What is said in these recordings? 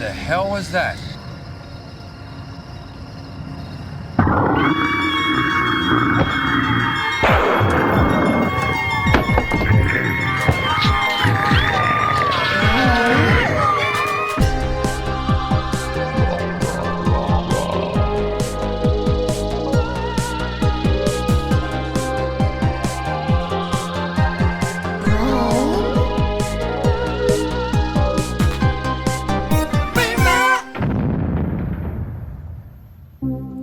the hell was that?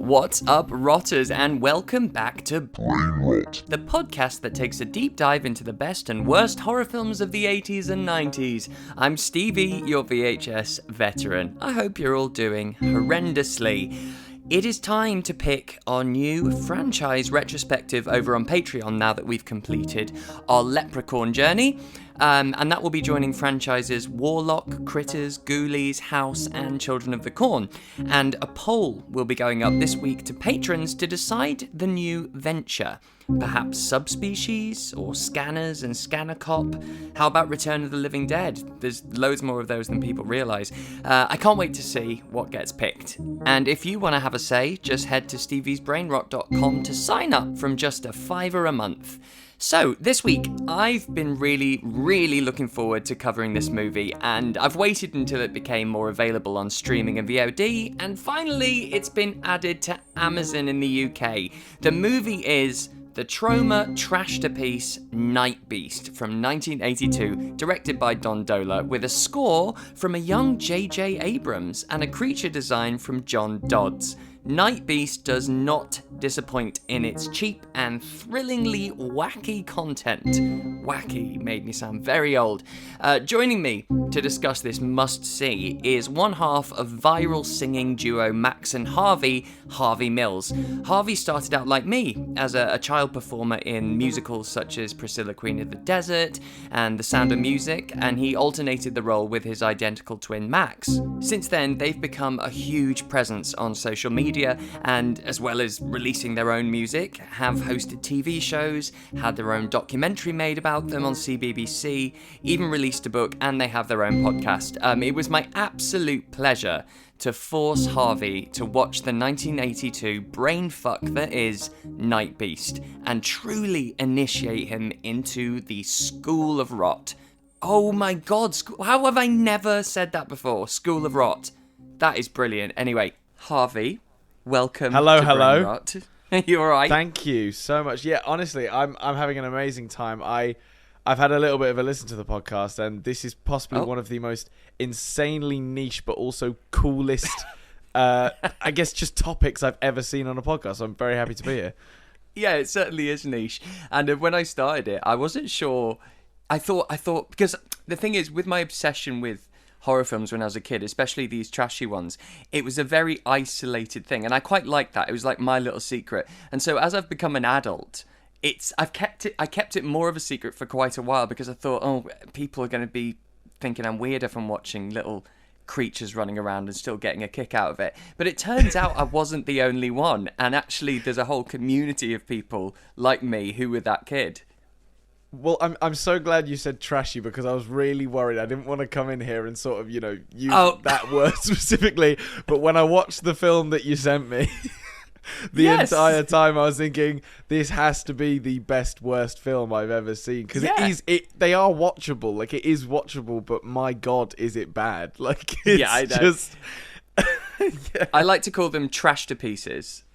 What's up, rotters, and welcome back to Brain Rot, the podcast that takes a deep dive into the best and worst horror films of the 80s and 90s. I'm Stevie, your VHS veteran. I hope you're all doing horrendously. It is time to pick our new franchise retrospective over on Patreon now that we've completed our Leprechaun journey. And that will be joining franchises Warlock, Critters, Ghoulies, House, and Children of the Corn. And a poll will be going up this week to patrons to decide the new venture. Perhaps Subspecies, or Scanners and Scanner Cop. How about Return of the Living Dead? There's loads more of those than people realise. I can't wait to see what gets picked. And if you want to have a say, just head to steviesbrainrot.com to sign up from just $5 a month. So, this week, I've been really looking forward to covering this movie, and I've waited until it became more available on streaming and VOD, and finally, it's been added to Amazon in the UK. The movie is the TROMA Trashterpiece Nightbeast from 1982, directed by Don Dola, with a score from a young J.J. Abrams and a creature design from John Dodds. Nightbeast does not disappoint in its cheap and thrillingly wacky content. Wacky made me sound very old. Joining me to discuss this must-see is one half of viral singing duo Max and Harvey Mills. Harvey started out like me, as a child performer in musicals such as Priscilla Queen of the Desert and The Sound of Music, and he alternated the role with his identical twin Max. Since then, they've become a huge presence on social media, and as well as releasing their own music, have hosted TV shows, had their own documentary made about them on CBBC, even released a book, and they have their own podcast. It was my absolute pleasure to force Harvey to watch the 1982 brainfuck that is Nightbeast, and truly initiate him into the School of Rot. Oh my god, how have I never said that before? School of Rot. That is brilliant. Anyway, Harvey, welcome to Brain Rot. You alright? Thank you so much. Yeah, honestly, I'm having an amazing time. I've had a little bit of a listen to the podcast, and this is possibly one of the most insanely niche but also coolest, I guess, just topics I've ever seen on a podcast. So I'm very happy to be here. Yeah, it certainly is niche. And when I started it, I wasn't sure. I thought, because the thing is, with my obsession with horror films when I was a kid, especially these trashy ones, it was a very isolated thing, and I quite liked that. It was like my little secret. And so as I've become an adult, I kept it more of a secret for quite a while, because I thought, people are going to be thinking I'm weird if I'm watching little creatures running around and still getting a kick out of it. But it turns out I wasn't the only one, and actually there's a whole community of people like me who were that kid. Well, I'm so glad you said trashy, because I was really worried. I didn't want to come in here and sort of, use that word specifically. But when I watched the film that you sent me, entire time I was thinking, this has to be the best, worst film I've ever seen. Because they are watchable. Like, it is watchable, but my God, is it bad. Like, it's I know. just... I like to call them trashterpieces.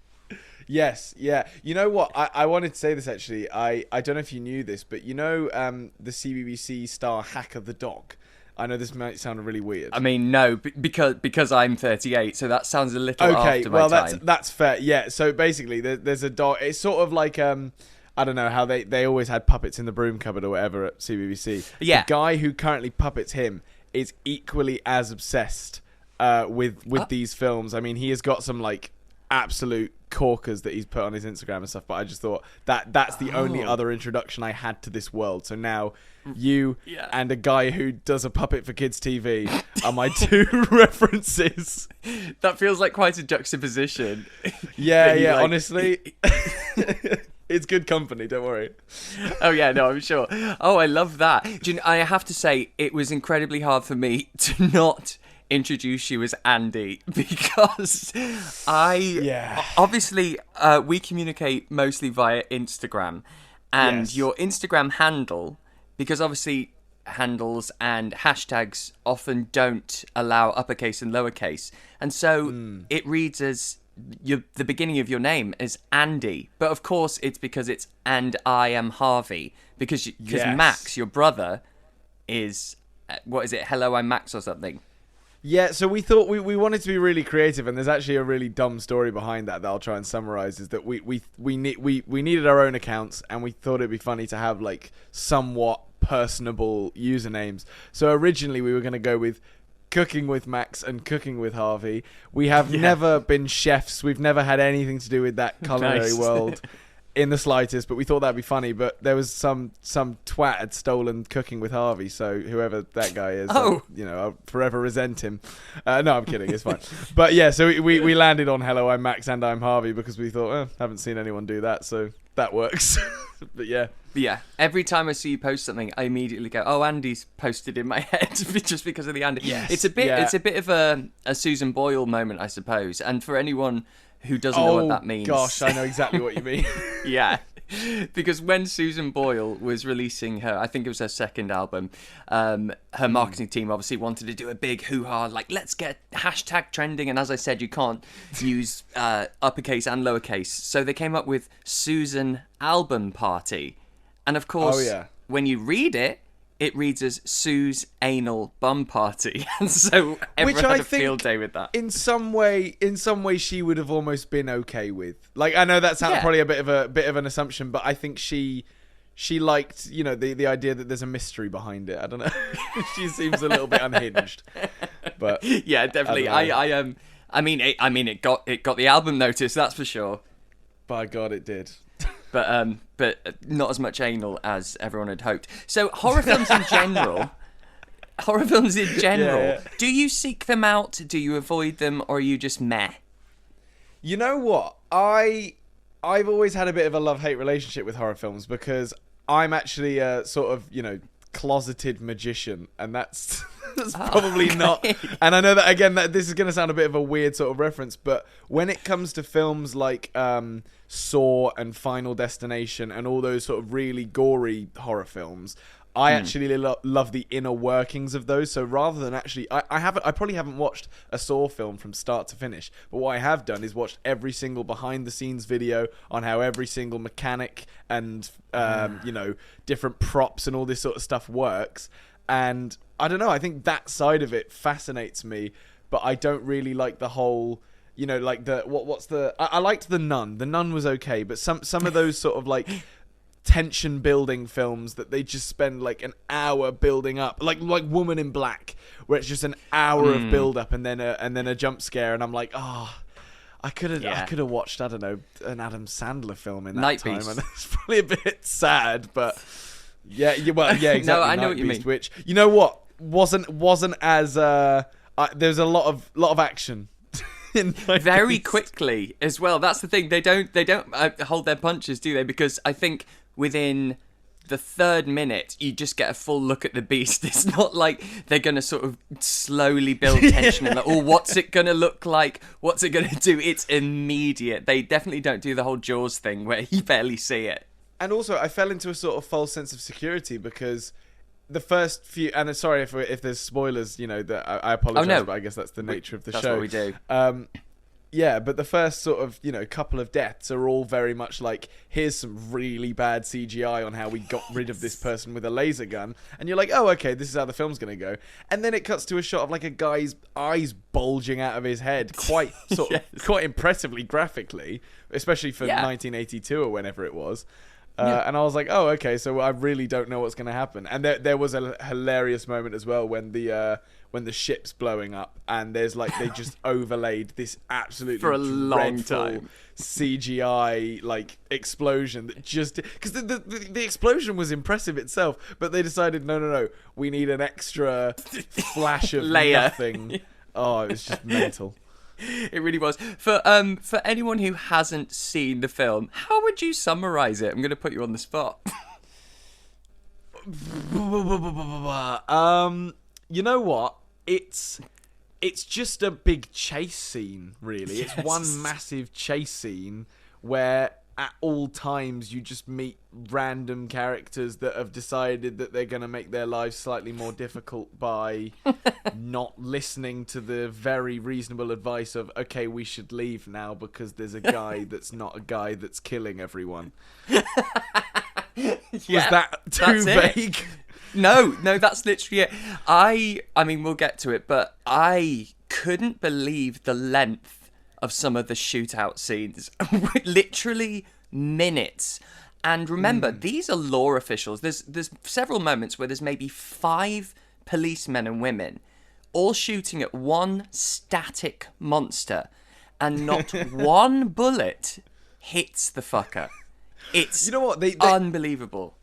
Yes, yeah. You know what? I wanted to say this, actually. I don't know if you knew this, but the CBBC star Hacker the Dog? I know this might sound really weird. I mean, no, because I'm 38, so that sounds a little after my time. That's fair. Yeah, so basically, there's a dog. It's sort of like, I don't know, how they always had puppets in the broom cupboard or whatever at CBBC. Yeah. The guy who currently puppets him is equally as obsessed with these films. I mean, he has got some, like, absolute corkers that he's put on his Instagram and stuff, but I just thought that's the only other introduction I had to this world. So now you and a guy who does a puppet for kids TV are my two references. That feels like quite a juxtaposition. Yeah, honestly. It's good company, don't worry. Oh yeah, no, I'm sure. Oh, I love that. I have to say, it was incredibly hard for me to not introduce you as Andy because obviously we communicate mostly via Instagram, and your Instagram handle, because obviously handles and hashtags often don't allow uppercase and lowercase, and so it reads as the beginning of your name is Andy, but of course it's because it's "and I am Harvey," because Max, your brother, is what is it? Hello, I'm Max or something. Yeah, so we thought we wanted to be really creative, and there's actually a really dumb story behind that I'll try and summarize. Is that we needed our own accounts, and we thought it'd be funny to have like somewhat personable usernames. So originally we were going to go with Cooking with Max and Cooking with Harvey. We have never been chefs. We've never had anything to do with that culinary world in the slightest, but we thought that'd be funny. But there was some twat had stolen Cooking with Harvey, so whoever that guy is, I'll forever resent him. No, I'm kidding. It's fine. But yeah, so we landed on Hello, I'm Max and I'm Harvey because we thought, haven't seen anyone do that, so that works. But yeah, every time I see you post something, I immediately go, "Oh, Andy's posted in my head," just because of the Andy. Yes, it's a bit of a Susan Boyle moment, I suppose. And for anyone who doesn't know what that means, gosh, I know exactly what you mean. Yeah, because when Susan Boyle was releasing her, I think it was her second album, her marketing team obviously wanted to do a big hoo-ha, like, let's get hashtag trending. And as I said, you can't use uppercase and lowercase. So they came up with Susan Album Party. And of course, when you read it, it reads as Sue's Anal Bum Party. And so everyone had a field day with that. In some way she would have almost been okay with. Like, I know that sounds probably a bit of an assumption, but I think she liked, the idea that there's a mystery behind it. I don't know. She seems a little bit unhinged. But yeah, definitely. I mean it got the album notice, that's for sure. By God, it did. But not as much anal as everyone had hoped. So horror films in general, do you seek them out? Do you avoid them, or are you just meh? You know what? I've always had a bit of a love-hate relationship with horror films because I'm actually a sort of, closeted magician, and that's probably not. And I know that, again, that this is going to sound a bit of a weird sort of reference, but when it comes to films like Saw and Final Destination and all those sort of really gory horror films, I actually love the inner workings of those. So rather than actually, I probably haven't watched a Saw film from start to finish, but what I have done is watched every single behind the scenes video on how every single mechanic and different props and all this sort of stuff works. And I don't know, I think that side of it fascinates me, but I don't really like the whole, like I liked The Nun. The Nun was okay, but some of those sort of like tension building films that they just spend like an hour building up, like Woman in Black, where it's just an hour of build up and then a jump scare, and I'm like, I could have watched, I don't know, an Adam Sandler film in that time, and it's probably a bit sad, but yeah, exactly. No, I know what you mean. Which, you know what, wasn't as there's a lot of action. Very quickly as well. That's the thing. They don't hold their punches, do they? Because I think within the third minute, you just get a full look at the beast. It's not like they're going to sort of slowly build tension and like, what's it going to look like? What's it going to do? It's immediate. They definitely don't do the whole Jaws thing where you barely see it. And also, I fell into a sort of false sense of security because the first few, and sorry if there's spoilers, that I apologize, but I guess that's the nature of the show. That's what we do. Yeah, but the first sort of, couple of deaths are all very much like, here's some really bad CGI on how we got rid of this person with a laser gun. And you're like, oh, okay, this is how the film's going to go. And then it cuts to a shot of like a guy's eyes bulging out of his head quite quite impressively graphically, especially for 1982 or whenever it was. And I was like, oh, okay, so I really don't know what's going to happen. And there was a hilarious moment as well when the ship's blowing up and there's like, they just overlaid this absolutely for a long time CGI like explosion that just, because the explosion was impressive itself, but they decided no, we need an extra flash of nothing. Oh, it was just mental. It really was. For anyone who hasn't seen the film, how would you summarize it? I'm going to put you on the spot. You know what? It's it's just a big chase scene, really. It's one massive chase scene where at all times you just meet random characters that have decided that they're going to make their lives slightly more difficult by not listening to the very reasonable advice of, okay, we should leave now because there's a guy that's not a guy that's killing everyone. Was that too vague? No, that's literally it. I mean, we'll get to it, but I couldn't believe the length of some of the shootout scenes. Literally minutes. And remember, these are law officials. There's several moments where there's maybe 5 policemen and women all shooting at one static monster, and not one bullet hits the fucker. It's, you know what, they unbelievable.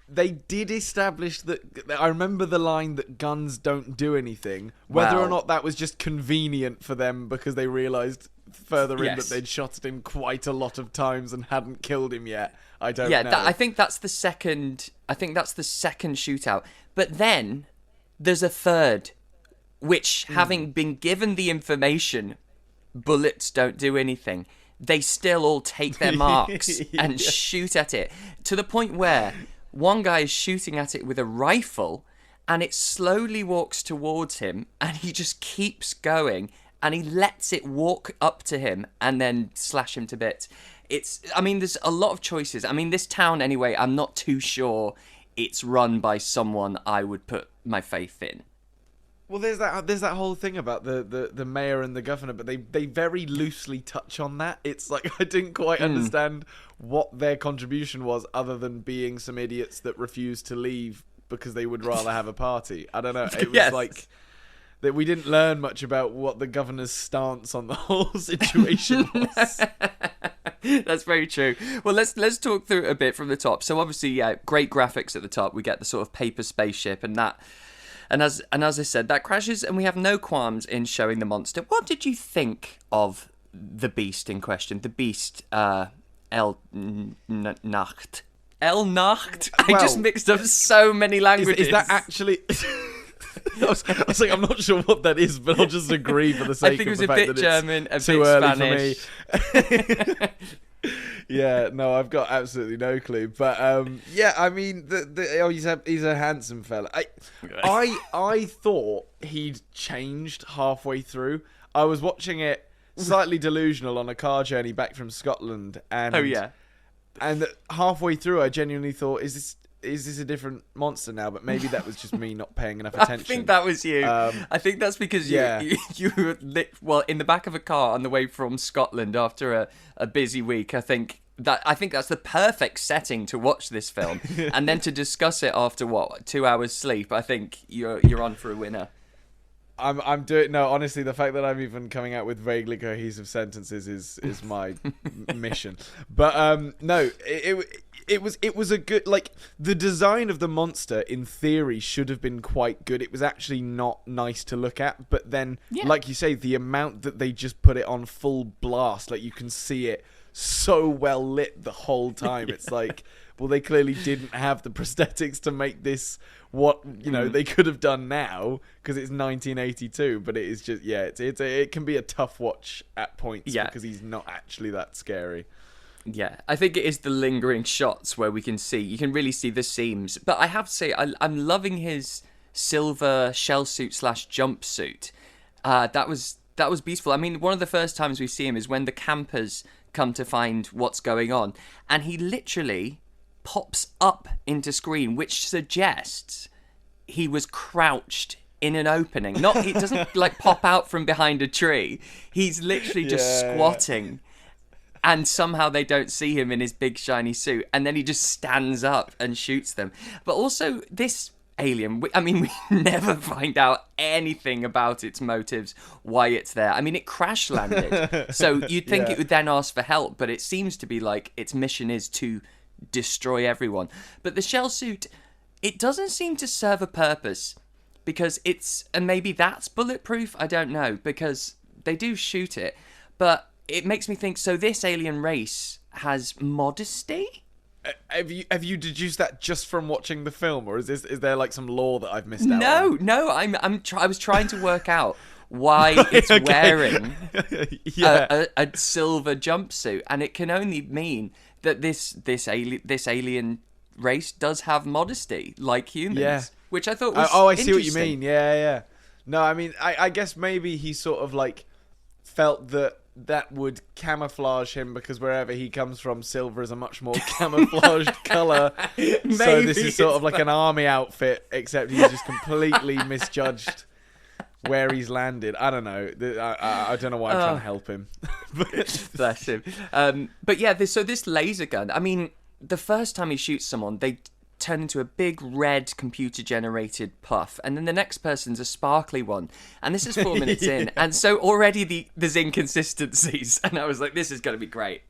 They did establish that. I remember the line that guns don't do anything. Whether or not that was just convenient for them because they realised further in that they'd shot at him quite a lot of times and hadn't killed him yet, I don't know. I think that's the second. I think that's the second shootout. But then there's a third, which, having been given the information, bullets don't do anything, they still all take their marks and shoot at it, to the point where one guy is shooting at it with a rifle, and it slowly walks towards him, and he just keeps going, and he lets it walk up to him and then slash him to bits. There's a lot of choices. I mean, this town, anyway, I'm not too sure it's run by someone I would put my faith in. Well, there's that whole thing about the mayor and the governor, but they very loosely touch on that. It's like, I didn't quite understand what their contribution was, other than being some idiots that refused to leave because they would rather have a party. I don't know. It was like that we didn't learn much about what the governor's stance on the whole situation was. That's very true. Well, let's talk through it a bit from the top. So obviously, great graphics at the top. We get the sort of paper spaceship and that. And as I said, that crashes, and we have no qualms in showing the monster. What did you think of the beast in question? The beast, El Nacht. El Nacht? I just mixed up so many languages. Is that actually... I was like, I'm not sure what that is, but I'll just agree for the sake of the fact that German, it's too early Spanish. for me. Yeah, no, I've got absolutely no clue. But I mean, he's a handsome fella. I thought he'd changed halfway through. I was watching it slightly delusional on a car journey back from Scotland, and and halfway through, I genuinely thought, is this a different monster now? But maybe that was just me not paying enough attention. I think that was you. I think that's because you were in the back of a car on the way from Scotland after a busy week. I think that's the perfect setting to watch this film, and then to discuss it after 2 hours sleep. I think you're on for a winner. I'm doing no. Honestly, the fact that I'm even coming out with vaguely cohesive sentences is my mission. But no, it was a good, like, the design of the monster in theory should have been quite good. It was actually not nice to look at, but then like you say, the amount that they just put it on full blast, like you can see it so well lit the whole time. It's like, well, they clearly didn't have the prosthetics to make this what they could have done now, because it's 1982. But it is just it can be a tough watch at points because he's not actually that scary. Yeah, I think it is the lingering shots where you can really see the seams. But I have to say, I'm loving his silver shell suit / jumpsuit. That was beautiful. I mean, one of the first times we see him is when the campers come to find what's going on, and he literally pops up into screen, which suggests he was crouched in an opening. It doesn't like pop out from behind a tree. He's literally just squatting. And somehow they don't see him in his big shiny suit. And then he just stands up and shoots them. But also, this alien, we never find out anything about its motives, why it's there. I mean, it crash landed. So you'd think it would then ask for help. But it seems to be like its mission is to destroy everyone. But the shell suit, it doesn't seem to serve a purpose. Because and maybe that's bulletproof. I don't know. Because they do shoot it. But it makes me think, so this alien race has modesty? Have you deduced that just from watching the film, or is there like some lore that I've missed out on? No, I was trying to work out why it's wearing Yeah. a silver jumpsuit, and it can only mean that this alien race does have modesty like humans. Yeah. Which I thought was I see what you interesting. mean. Yeah. No, I mean, I guess maybe he sort of like felt that would camouflage him because wherever he comes from, silver is a much more camouflaged color. So this is sort of like an army outfit, except he's just completely misjudged where he's landed. I don't know. I don't know why I'm trying to help him. Bless him. But yeah, so this laser gun, I mean, the first time he shoots someone, they turn into a big red computer-generated puff, and then the next person's a sparkly one. And this is 4 minutes in, and so already there's inconsistencies, and I was like, this is going to be great.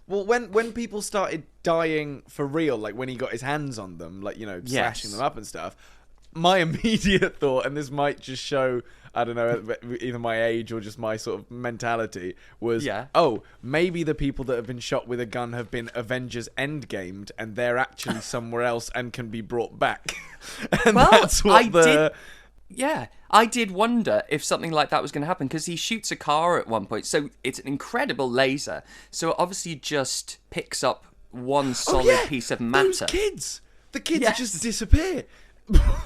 Well, when people started dying for real, like when he got his hands on them, like, you know, slashing them up and stuff, my immediate thought, and this might just show, I don't know, either my age or just my sort of mentality, was, oh, maybe the people that have been shot with a gun have been Avengers Endgamed, and they're actually somewhere else and can be brought back. And well, that's what I did wonder if something like that was going to happen, because he shoots a car at one point, so it's an incredible laser, so it obviously just picks up one solid piece of matter. Those kids! The kids just disappear.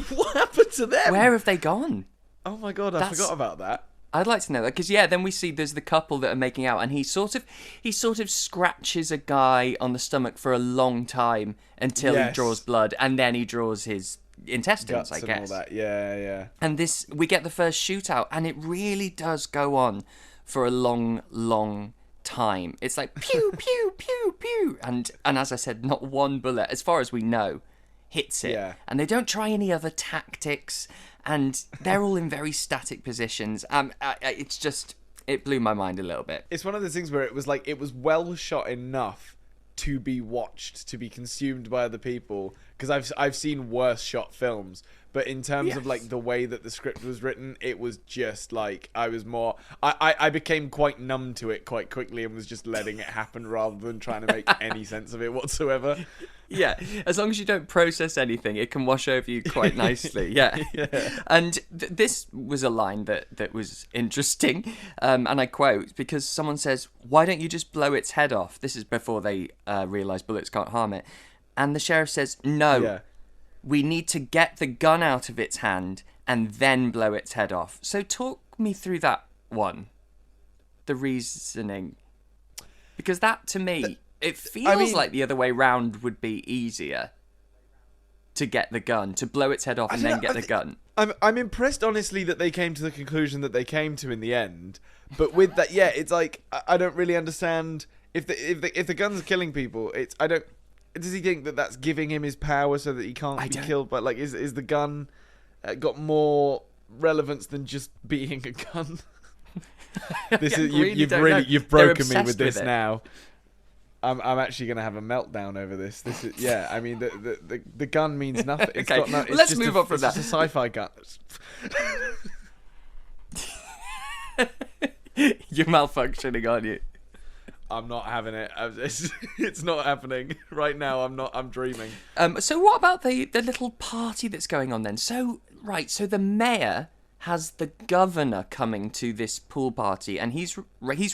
What happened to them? Where have they gone? Oh my god, I forgot about that. I'd like to know that, because then we see there's the couple that are making out, and he sort of scratches a guy on the stomach for a long time until he draws blood, and then he draws his intestines, Guts I and guess. all that. Yeah. And we get the first shootout, and it really does go on for a long, long time. It's like pew pew pew pew, and as I said, not one bullet, as far as we know, hits it. Yeah. And they don't try any other tactics, and they're all in very static positions. It blew my mind a little bit. It's one of those things where it was like, it was well shot enough to be watched, to be consumed by other people, because I've seen worse shot films, but in terms of like the way that the script was written, it was just like, I became quite numb to it quite quickly and was just letting it happen rather than trying to make any sense of it whatsoever. Yeah, as long as you don't process anything, it can wash over you quite nicely. Yeah. And this was a line that was interesting, and I quote, because someone says, "Why don't you just blow its head off?" This is before they realise bullets can't harm it. And the sheriff says, "No, we need to get the gun out of its hand and then blow its head off." So talk me through that one, the reasoning. Because that, to me... It feels like the other way round would be easier to get the gun, to blow its head off and then get the gun. I'm impressed, honestly, that they came to the conclusion that they came to in the end. But with that, it's like, I don't really understand if the gun's killing people. Does he think that that's giving him his power so that he can't be killed? But like, is the gun got more relevance than just being a gun? You've broken me with this now. I'm actually going to have a meltdown over this. This is, I mean, the gun means nothing. It's okay, got it's let's move on from that. It's just a sci-fi gun. You're malfunctioning, aren't you? I'm not having it. It's not happening right now. I'm dreaming. So what about the little party that's going on then? So the mayor has the governor coming to this pool party, and he's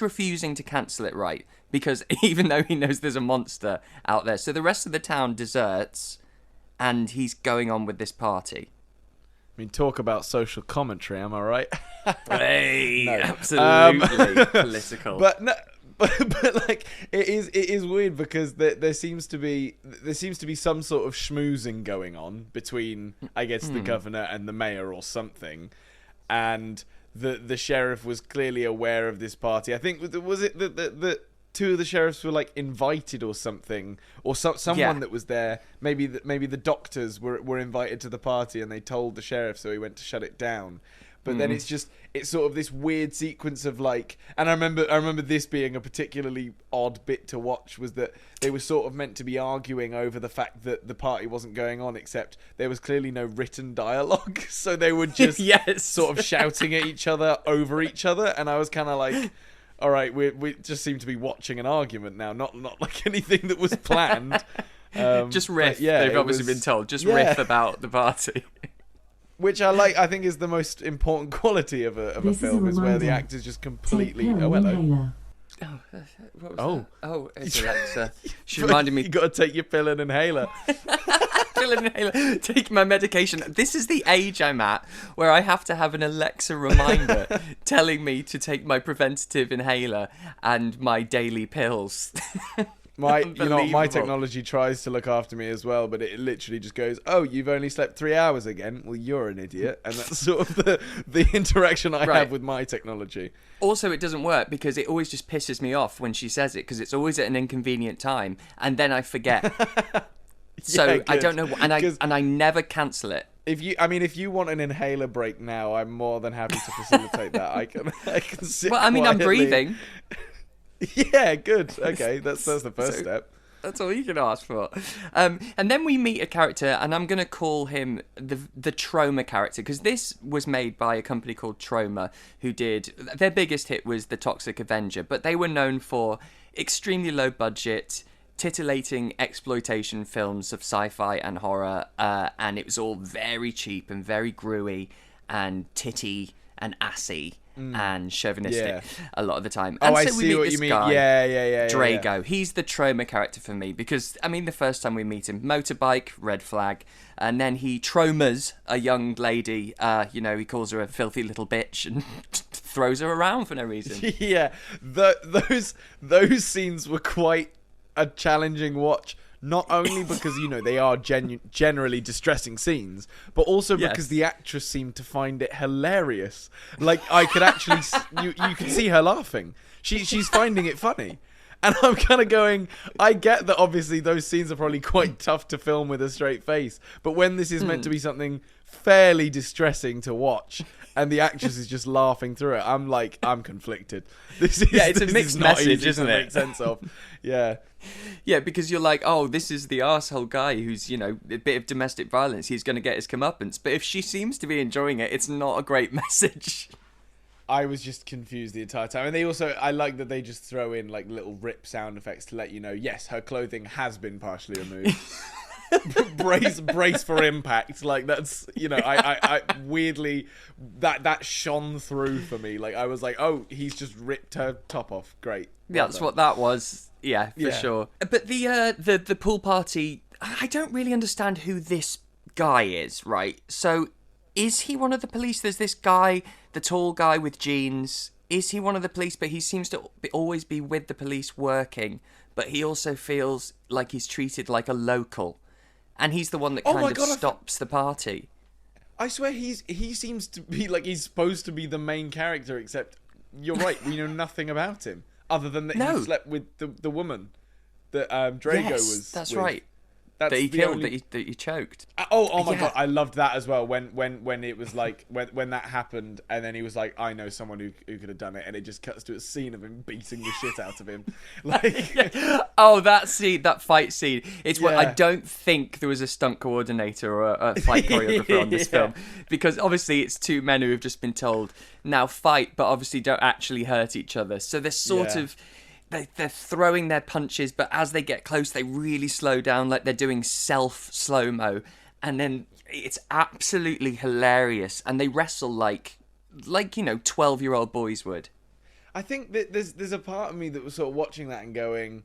refusing to cancel it, right? Because even though he knows there's a monster out there, so the rest of the town deserts, and he's going on with this party. I mean, talk about social commentary, am I right? Hey, no. Absolutely political. But no, but like it is weird because there seems to be some sort of schmoozing going on between, I guess, the governor and the mayor or something, and the sheriff was clearly aware of this party. I think was it the two of the sheriffs were like invited or something, or someone that was there. Maybe the doctors were invited to the party and they told the sheriff, so he went to shut it down. But then it's sort of this weird sequence of like, and I remember this being a particularly odd bit to watch, was that they were sort of meant to be arguing over the fact that the party wasn't going on, except there was clearly no written dialogue, so they were just sort of shouting at each other over each other, and I was kind of like, all right, we just seem to be watching an argument now, not like anything that was planned. Just riff. They've obviously been told. Just riff about the party. Which I like. I think is the most important quality of a film is where the actors just completely. Oh, hello. Oh, what was that? Oh, it's Alexa. She reminded me. You got to take your pill and inhaler. Pill and inhaler. Take my medication. This is the age I'm at where I have to have an Alexa reminder telling me to take my preventative inhaler and my daily pills. My technology tries to look after me as well, but it literally just goes, "Oh, you've only slept 3 hours again. Well, you're an idiot," and that's sort of the interaction I have with my technology. Also, it doesn't work because it always just pisses me off when she says it because it's always at an inconvenient time, and then I forget. So I don't know, and I never cancel it. If you want an inhaler break now, I'm more than happy to facilitate that. I can sit. Well, I mean, quietly. I'm breathing. Yeah, good. Okay, that's the first step. That's all you can ask for. And then we meet a character, and I'm going to call him the TROMA character, because this was made by a company called TROMA, who did... Their biggest hit was The Toxic Avenger, but they were known for extremely low budget, titillating exploitation films of sci-fi and horror, and it was all very cheap and very gruey and titty and assy. And chauvinistic a lot of the time. And I so we see meet what this you mean. guy, Yeah. Drago. Yeah. He's the TROMA character for me because, I mean, the first time we meet him, motorbike, red flag, and then he tromas a young lady. He calls her a filthy little bitch and throws her around for no reason. Yeah, those scenes were quite a challenging watch. Not only because, they are generally distressing scenes, but also because the actress seemed to find it hilarious. Like, I could actually... you can see her laughing. She's finding it funny. And I'm kind of going, I get that obviously those scenes are probably quite tough to film with a straight face, but when this is meant to be something fairly distressing to watch, and the actress is just laughing through it, I'm conflicted. It's a mixed message, isn't it? Make sense of. Yeah. Yeah, because you're like, oh, this is the arsehole guy who's, a bit of domestic violence. He's going to get his comeuppance. But if she seems to be enjoying it, it's not a great message. I was just confused the entire time. And I like that they just throw in like little rip sound effects to let you know, yes, her clothing has been partially removed. brace for impact. Like, that's, I weirdly, that shone through for me. Like, I was like, oh, he's just ripped her top off. Great. Yeah, that's what that was. Yeah, for sure. But the pool party, I don't really understand who this guy is, right? So, is he one of the police? There's this guy, the tall guy with jeans. Is he one of the police? But he seems to always be with the police working. But he also feels like he's treated like a local. And he's the one that kind of stops the party. I swear he seems to be like he's supposed to be the main character, except you're right, we know nothing about him. Other than that he slept with the woman that Drago was that's with. Right. That he killed, that he choked. Oh my god, I loved that as well. When it was like when that happened, and then he was like, I know someone who could have done it, and it just cuts to a scene of him beating the shit out of him. Like, oh, that fight scene. It's what I don't think there was a stunt coordinator or a fight choreographer on this film, because obviously it's two men who have just been told now fight, but obviously don't actually hurt each other. So they're sort of. They're throwing their punches, but as they get close, they really slow down, like they're doing self slow-mo. And then it's absolutely hilarious. And they wrestle like 12-year-old boys would. I think that there's a part of me that was sort of watching that and going,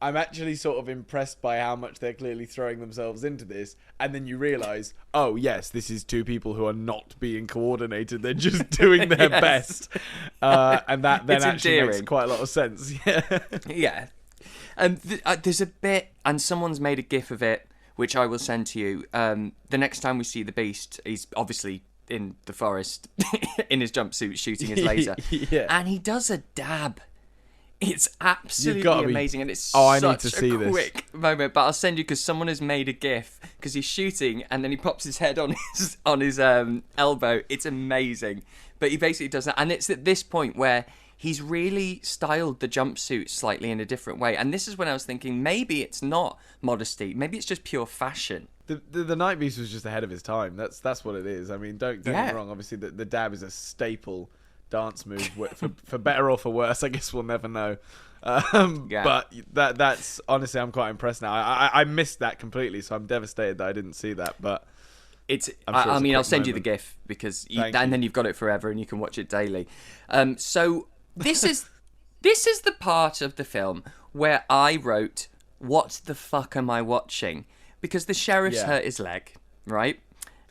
I'm actually sort of impressed by how much they're clearly throwing themselves into this. And then you realise, oh, yes, this is two people who are not being coordinated. They're just doing their best. And that then actually makes quite a lot of sense. Yeah. And there's a bit, and someone's made a GIF of it, which I will send to you. The next time we see the Beast, he's obviously in the forest in his jumpsuit shooting his laser. And he does a dab. It's absolutely amazing, and it's such a quick moment. But I'll send you, because someone has made a GIF, because he's shooting and then he pops his head on his elbow. It's amazing. But he basically does that, and it's at this point where he's really styled the jumpsuit slightly in a different way. And this is when I was thinking, maybe it's not modesty, maybe it's just pure fashion. The Nightbeast was just ahead of his time. That's what it is. I mean, don't get me wrong. Obviously, the dab is a staple dance move for better or for worse. I guess we'll never know. But that's honestly, I'm quite impressed now. I missed that completely, so I'm devastated that I didn't see that. But I mean, I'll send you the GIF because then you've got it forever and you can watch it daily. So this is the part of the film where I wrote, "What the fuck am I watching?" Because the sheriff's hurt his leg, right?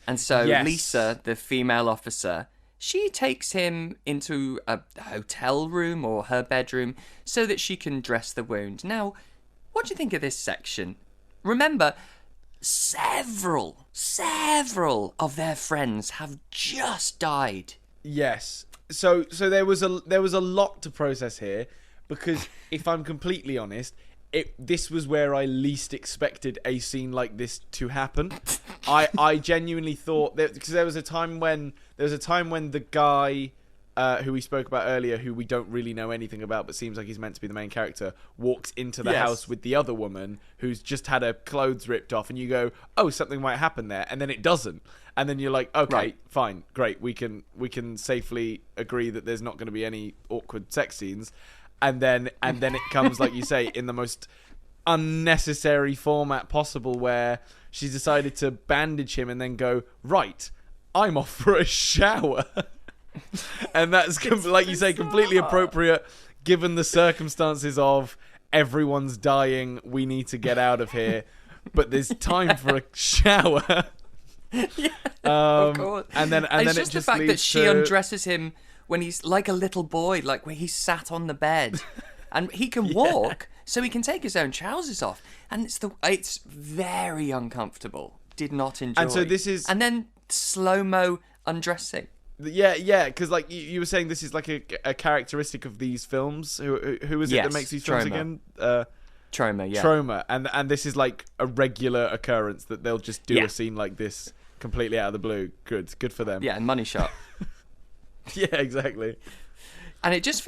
And so Lisa, the female officer, she takes him into a hotel room or her bedroom so that she can dress the wound. Now, what do you think of this section? Remember, several of their friends have just died. Yes. So there was a lot to process here, because if I'm completely honest, this was where I least expected a scene like this to happen. I genuinely thought that, because there was a time when the guy who we spoke about earlier, who we don't really know anything about but seems like he's meant to be the main character, walks into the house with the other woman who's just had her clothes ripped off, and you go, oh, something might happen there, and then it doesn't, and then you're like, okay, fine, great, we can safely agree that there's not going to be any awkward sex scenes. And then it comes, like you say, in the most unnecessary format possible, where she's decided to bandage him and then go, right, I'm off for a shower. And that's, like you say, completely appropriate given the circumstances of everyone's dying, we need to get out of here, but there's time for a shower. Of course. And then it's it just the just fact that leads she to... undresses him when he's like a little boy, like where he's sat on the bed, and he can walk, so he can take his own trousers off, and it's very uncomfortable. Did not enjoy. And so this is, and then slow-mo undressing. Yeah, because like you were saying, this is like a characteristic of these films. Who is it that makes these films again? TROMA, yeah. TROMA, and this is like a regular occurrence that they'll just do a scene like this completely out of the blue. Good for them. Yeah, and money shot. Yeah, exactly. And it just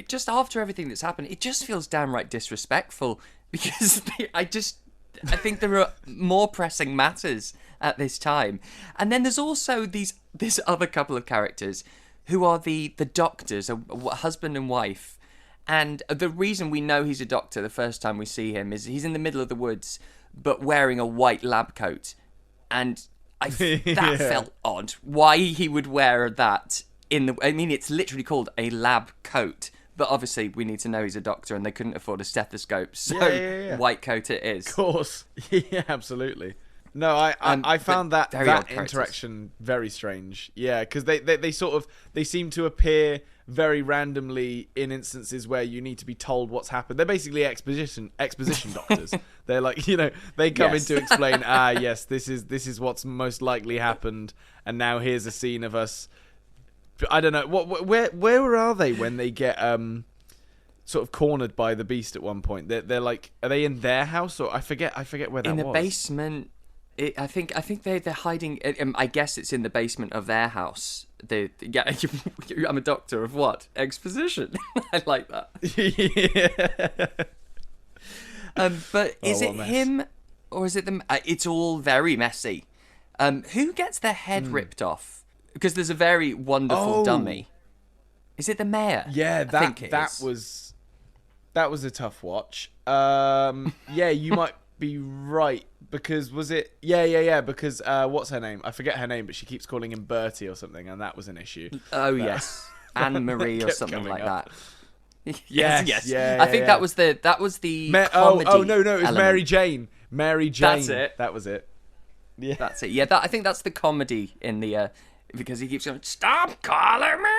just after everything that's happened, it just feels downright disrespectful, because I think there are more pressing matters at this time. And then there's also this other couple of characters who are the doctors, a husband and wife. And the reason we know he's a doctor the first time we see him is he's in the middle of the woods, but wearing a white lab coat. And that felt odd. Why he would wear that it's literally called a lab coat. But obviously we need to know he's a doctor, and they couldn't afford a stethoscope. So white coat it is. Of course. Yeah, absolutely. No, I found that interaction very strange. Yeah, because they seem to appear very randomly in instances where you need to be told what's happened. They're basically exposition doctors. They're like, they come in to explain, yes, this is what's most likely happened, and now here's a scene of us. I don't know, where are they when they get sort of cornered by the beast at one point? They're like, are they in their house, or I forget where that was. In the basement. I think they're hiding. I guess it's in the basement of their house. I'm a doctor of what? Exposition. I like that. Yeah. But is it him, or is it them? It's all very messy. Who gets their head ripped off? Because there's a very wonderful dummy. Is it the mayor? Yeah, that was a tough watch. Yeah, you might be right. Because was it? Yeah. Because what's her name? I forget her name, but she keeps calling him Bertie or something, and that was an issue. Oh yes, Anne Marie or something like that. Yes. Yeah, I think that was the comedy. Oh no, it was element. Mary Jane. That's it. That was it. Yeah, that's it. Yeah, I think that's the comedy in the because he keeps going, "Stop calling me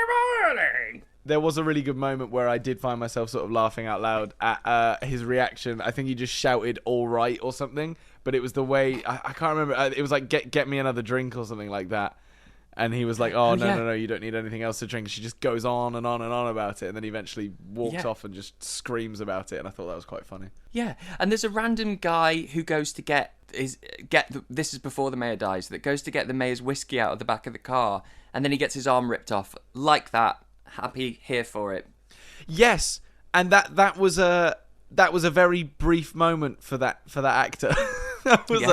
Bertie." There was a really good moment where I did find myself sort of laughing out loud at his reaction. I think he just shouted "all right" or something, but it was the way I can't remember. It was like get me another drink or something like that, and he was like, no, you don't need anything else to drink. She just goes on and on and on about it, and then eventually walks off and just screams about it, and I thought that was quite funny. Yeah, and there's a random guy who goes to this is before the mayor dies, that goes to get the mayor's whiskey out of the back of the car, and then he gets his arm ripped off like that. Happy here for it. Yes, and that was a very brief moment for that actor. That was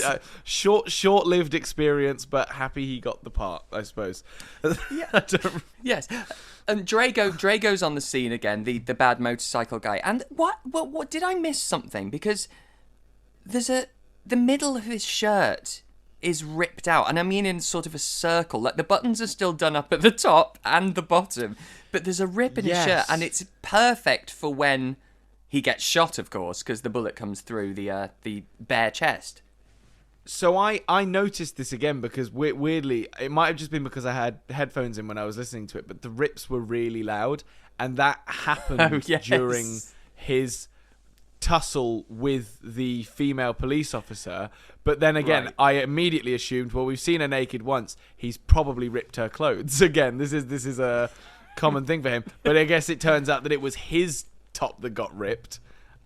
a short-lived experience, but happy he got the part, I suppose. Yeah. Yes. And Drago's on the scene again, the bad motorcycle guy. And what did I miss something? Because there's the middle of his shirt is ripped out, and I mean in sort of a circle. Like the buttons are still done up at the top and the bottom, but there's a rip in his shirt, and it's perfect for when he gets shot, of course, because the bullet comes through the bare chest. So I noticed this again because weirdly, it might have just been because I had headphones in when I was listening to it, but the rips were really loud, and that happened during his tussle with the female police officer. But then again, I immediately assumed, well, we've seen her naked once, he's probably ripped her clothes. Again, this is a common thing for him. But I guess it turns out that it was his top that got ripped.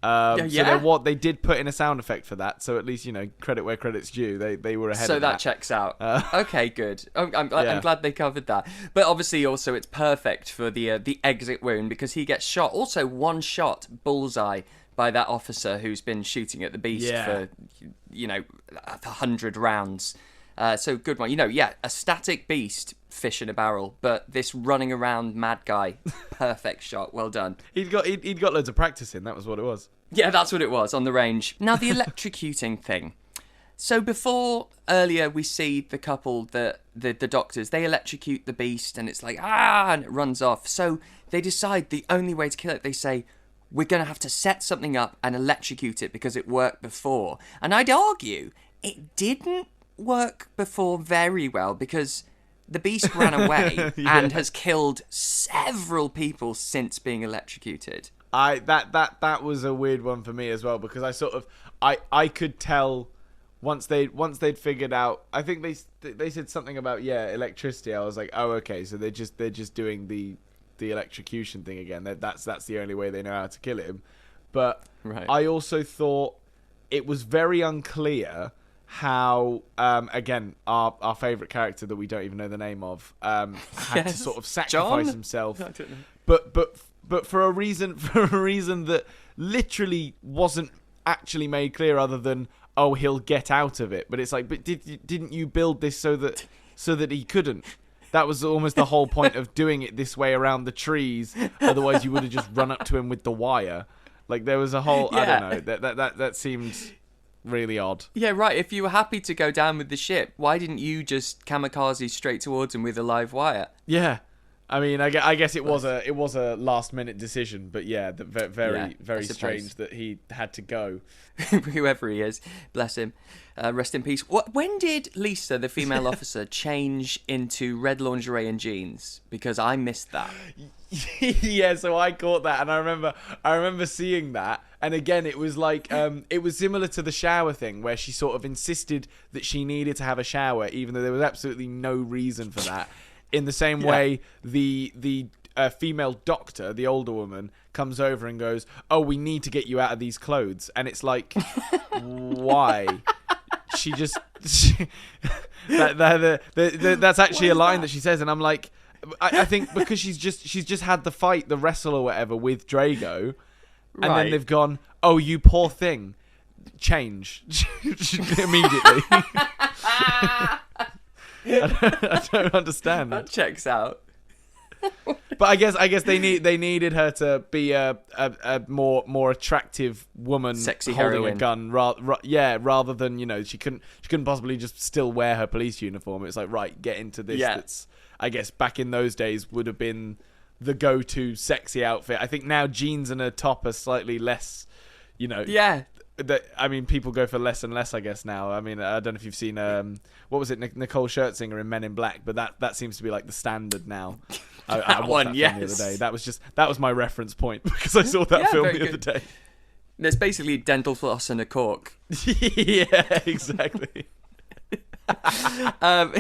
So they did put in a sound effect for that, so at least, credit where credit's due. They were ahead of that. So that checks out. Okay, good. I'm glad they covered that. But obviously also it's perfect for the exit wound, because he gets shot. Also one shot, bullseye, by that officer who's been shooting at the beast for, 100 rounds. So good one. A static beast, fish in a barrel, but this running around mad guy, perfect shot. Well done. He'd got loads of practice in. That was what it was. Yeah, that's what it was on the range. Now the electrocuting thing. So before earlier we see the couple, the doctors, they electrocute the beast, and it's like and it runs off. So they decide the only way to kill it, they say, we're going to have to set something up and electrocute it because it worked before. And I'd argue it didn't work before very well, because the beast ran away and has killed several people since being electrocuted. That was a weird one for me as well, because I could tell once they'd figured out. I think they said something about electricity. I was like, oh, okay, so they're just doing the electrocution thing again. That's the only way they know how to kill him. But I also thought it was very unclear how again our favourite character that we don't even know the name of had to sort of sacrifice himself, but for a reason that literally wasn't actually made clear, other than he'll get out of it. But it's like, but didn't you build this so that he couldn't? That was almost the whole point of doing it this way around the trees. Otherwise, you would have just run up to him with the wire. Like there was a whole I don't know, that seemed really odd. Yeah, right. If you were happy to go down with the ship, why didn't you just kamikaze straight towards him with a live wire? Yeah, I mean, I guess it was a last minute decision, but very strange that he had to go. Whoever he is, bless him. Rest in peace. When did Lisa, the female officer, change into red lingerie and jeans? Because I missed that. Yeah, so I caught that, and I remember seeing that, and again, it was like it was similar to the shower thing, where she sort of insisted that she needed to have a shower, even though there was absolutely no reason for that. In the same way, the female doctor, the older woman, comes over and goes, "Oh, we need to get you out of these clothes," and it's like, why? That's actually a line that she says, and I'm like, I think because she's just had the wrestle or whatever with Drago, and then they've gone, "Oh, you poor thing, change immediately." I don't understand. That checks out. But I guess they needed her to be a more attractive woman, sexy holding heroine. a gun, rather than she couldn't possibly just still wear her police uniform. It's like, get into this. Yeah. That's, I guess, back in those days would have been the go-to sexy outfit. I think now jeans and a top are slightly less, Yeah. I mean, people go for less and less, I guess, now. I mean, I don't know if you've seen, what was it, Nicole Scherzinger in Men in Black, but that seems to be like the standard now. I watched that film the other day. That was my reference point, because I saw that film the other day. There's basically dental floss and a cork. Yeah, exactly. But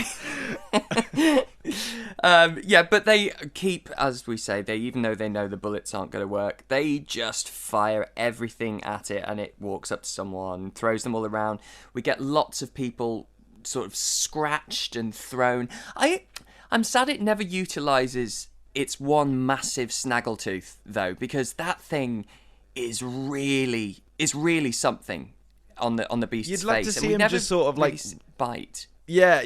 they keep, as we say, even though they know the bullets aren't going to work, they just fire everything at it, and it walks up to someone, throws them all around. We get lots of people sort of scratched and thrown. I'm sad it never utilises its one massive snaggletooth, though, because that thing is really something on the beast's face. You'd love to see him just sort of like bite. Yeah.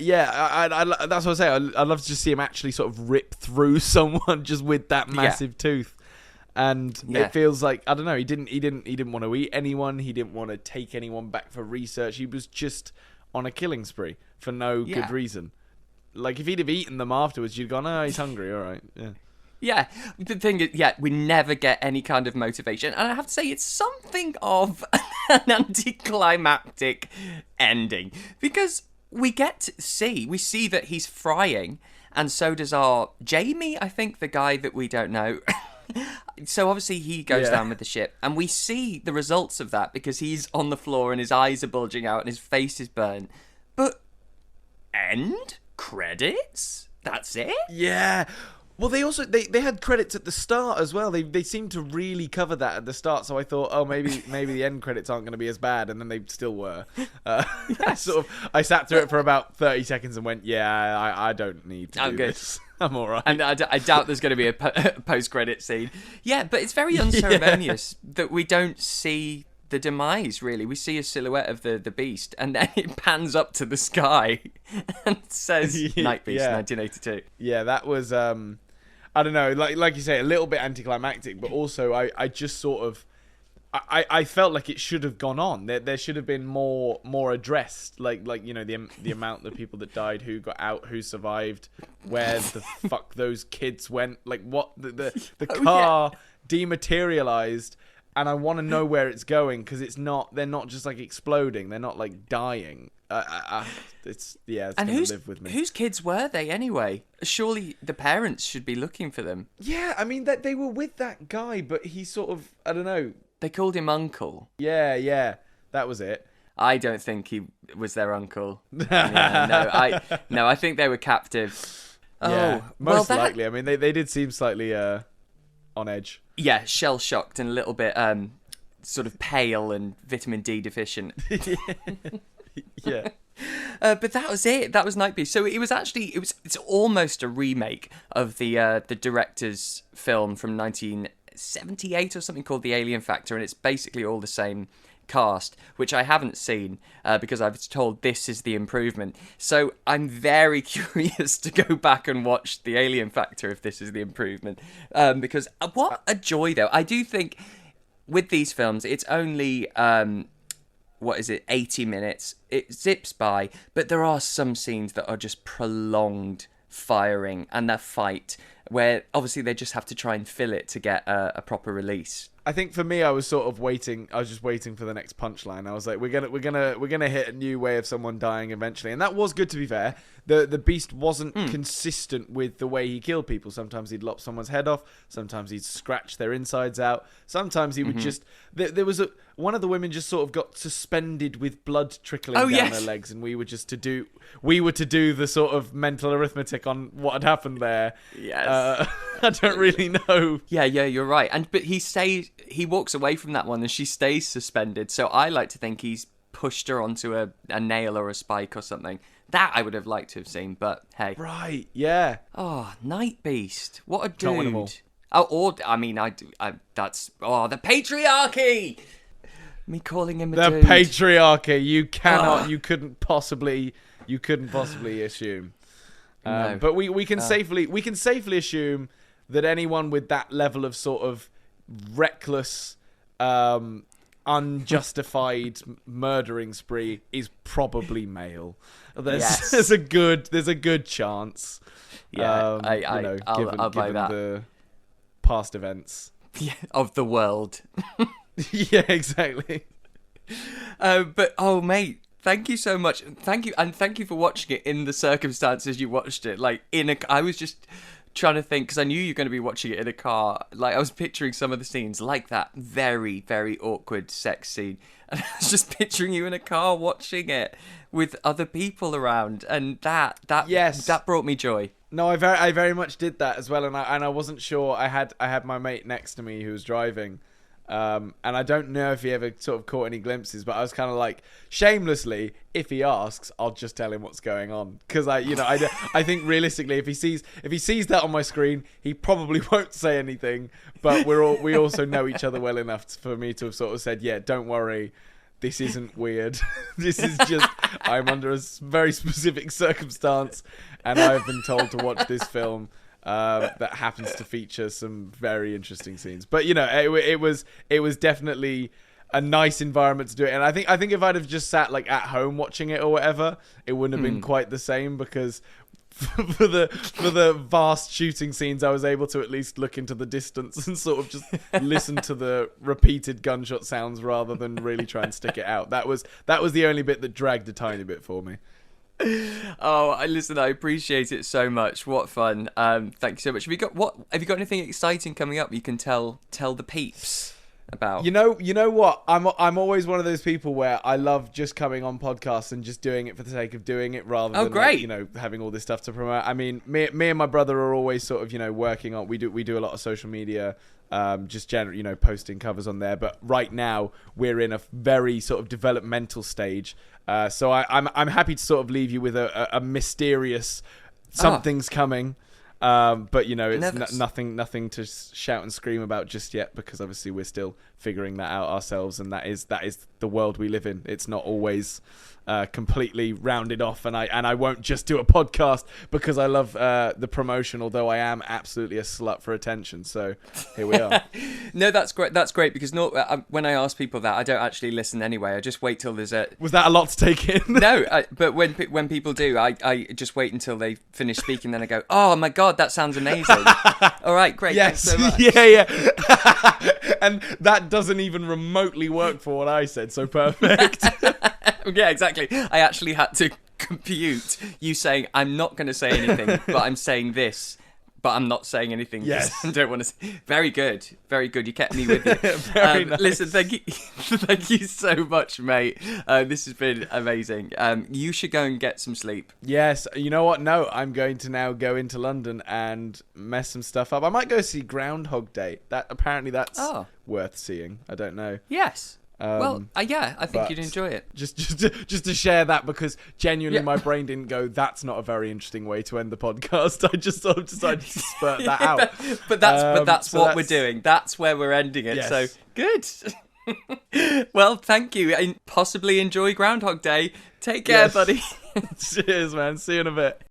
I that's what I say. I'd love to just see him actually sort of rip through someone just with that massive tooth. And it feels like, I don't know, he didn't want to eat anyone. He didn't want to take anyone back for research. He was just on a killing spree. for no good reason. Like, if he'd have eaten them afterwards, you'd gone, oh, he's hungry, all right, yeah. Yeah, the thing is, we never get any kind of motivation. And I have to say, it's something of an anticlimactic ending. Because we see that he's frying, and so does our Jamie, I think, the guy that we don't know. So obviously he goes down with the ship, and we see the results of that because he's on the floor and his eyes are bulging out and his face is burnt. But end credits? That's it? Yeah. Well, they also they had credits at the start as well. They seemed to really cover that at the start. So I thought, oh, maybe the end credits aren't going to be as bad, and then they still were. Yes. I sat through it for about 30 seconds and went, yeah, I don't need to do this. I'm all right. And I doubt there's going to be a post-credit scene. Yeah, but it's very unceremonious that we don't see the demise, really. We see a silhouette of the beast, and then it pans up to the sky and says Nightbeast, 1982. Yeah, that was... I don't know, like you say, a little bit anticlimactic, but also I just sort of I felt like it should have gone on. There should have been more addressed, like you know, the amount of people that died, who got out, who survived, where the fuck those kids went, like what the car dematerialized, and I want to know where it's going, because they're not just like exploding, they're not like dying. It's gonna live with me. Whose kids were they anyway? Surely the parents should be looking for them. Yeah, I mean that they were with that guy, but he sort of, I don't know. They called him Uncle. Yeah, that was it. I don't think he was their uncle. I think they were captive. Yeah, most likely. I mean, they did seem slightly on edge. Yeah, shell shocked and a little bit sort of pale and vitamin D deficient. Yeah. But that was it. That was Nightbeast. So it's almost a remake of the director's film from 1978 or something called The Alien Factor, and it's basically all the same cast, which I haven't seen because I was told this is the improvement. So I'm very curious to go back and watch The Alien Factor if this is the improvement, because what a joy though. I do think with these films it's only 80 minutes. It zips by, but there are some scenes that are just prolonged firing and that fight where obviously they just have to try and fill it to get a proper release. I think for me, I was sort of waiting. I was just waiting for the next punchline. I was like, we're gonna hit a new way of someone dying eventually, and that was good, to be fair. The beast wasn't consistent with the way he killed people. Sometimes he'd lop someone's head off. Sometimes he'd scratch their insides out. Sometimes he would just. There was one of the women just sort of got suspended with blood trickling down her legs, and we were to do the sort of mental arithmetic on what had happened there. Yes. I don't really know. Yeah, you're right. But he walks away from that one and she stays suspended. So I like to think he's pushed her onto a nail or a spike or something. That I would have liked to have seen, but hey. Right, yeah. Oh, Nightbeast. What a dude. Can't win them all. Oh, or, I mean, that's the patriarchy! Me calling him a dude. The patriarchy. You couldn't possibly assume. No. But we can safely assume that anyone with that level of sort of reckless, unjustified murdering spree is probably male. There's a good chance. Yeah, I'll buy that. The past events. Yeah, of the world. Yeah, exactly. But mate, thank you so much. Thank you for watching it in the circumstances you watched it. Like I was just trying to think, because I knew you were going to be watching it in a car. Like I was picturing some of the scenes, like that very, very awkward sex scene, and I was just picturing you in a car watching it with other people around, and that brought me joy. No, I very much did that as well, and I wasn't sure. I had my mate next to me who was driving. And I don't know if he ever sort of caught any glimpses, but I was kind of like, shamelessly, if he asks, I'll just tell him what's going on, because I think realistically, if he sees that on my screen, he probably won't say anything. But we also know each other well enough for me to have sort of said, yeah, don't worry, this isn't weird. This is just I'm under a very specific circumstance, and I've been told to watch this film. That happens to feature some very interesting scenes, but it was definitely a nice environment to do it. And I think if I'd have just sat like at home watching it or whatever, it wouldn't have been quite the same, because for the vast shooting scenes, I was able to at least look into the distance and sort of just listen to the repeated gunshot sounds rather than really try and stick it out. That was the only bit that dragged a tiny bit for me. Oh, listen, I appreciate it so much. What fun! Thank you so much. Have you got anything exciting coming up you can tell the peeps about? You know what? I'm always one of those people where I love just coming on podcasts and just doing it for the sake of doing it, rather than great. Like, having all this stuff to promote. I mean, me and my brother are always sort of working on. We do a lot of social media. Just generally, posting covers on there. But right now we're in a very sort of developmental stage. So I'm happy to sort of leave you with a mysterious something's coming. But it's nothing to shout and scream about just yet, because obviously we're still figuring that out ourselves, and that is the world we live in. It's not always completely rounded off, and I won't just do a podcast because I love the promotion, although I am absolutely a slut for attention. So here we are. No, that's great. That's great, because when I ask people that, I don't actually listen anyway. I just wait till there's a. Was that a lot to take in? No, but when people do, I just wait until they finish speaking. Then I go, oh my god, that sounds amazing. All right, great. Yes. Thanks so much. Yeah. And that doesn't even remotely work for what I said. So perfect. Yeah, exactly. I actually had to compute you saying, I'm not going to say anything, but I'm saying this, but I'm not saying anything. Yes. I don't want to say. Very good. Very good. You kept me with you. Very nice. Listen, thank you. Thank you so much, mate. This has been amazing. You should go and get some sleep. Yes. You know what? No, I'm going to now go into London and mess some stuff up. I might go see Groundhog Day. Apparently that's worth seeing. I don't know. Yes. I think you'd enjoy it. Just to share that, because genuinely my brain didn't go, that's not a very interesting way to end the podcast. I just sort of decided to spurt that out. But that's what we're doing. That's where we're ending it. Yes. So good. Well, thank you. And possibly enjoy Groundhog Day. Take care, buddy. Cheers, man. See you in a bit.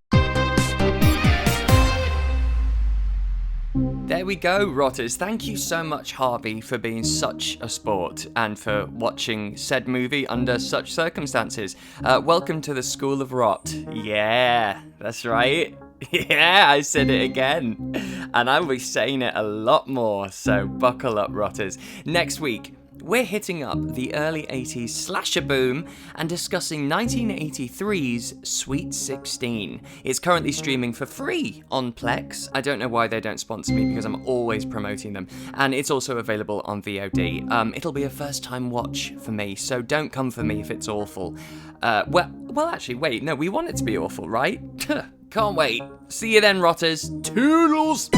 There we go, Rotters. Thank you so much, Harvey, for being such a sport and for watching said movie under such circumstances. Welcome to the School of Rot. Yeah, that's right. Yeah, I said it again. And I'll be saying it a lot more, so buckle up, Rotters. Next week, we're hitting up the early 80s slasher boom and discussing 1983's Sweet 16. It's currently streaming for free on Plex. I don't know why they don't sponsor me, because I'm always promoting them. And it's also available on VOD. It'll be a first-time watch for me, so don't come for me if it's awful. Well, actually, wait. No, we want it to be awful, right? Can't wait. See you then, Rotters. Toodles!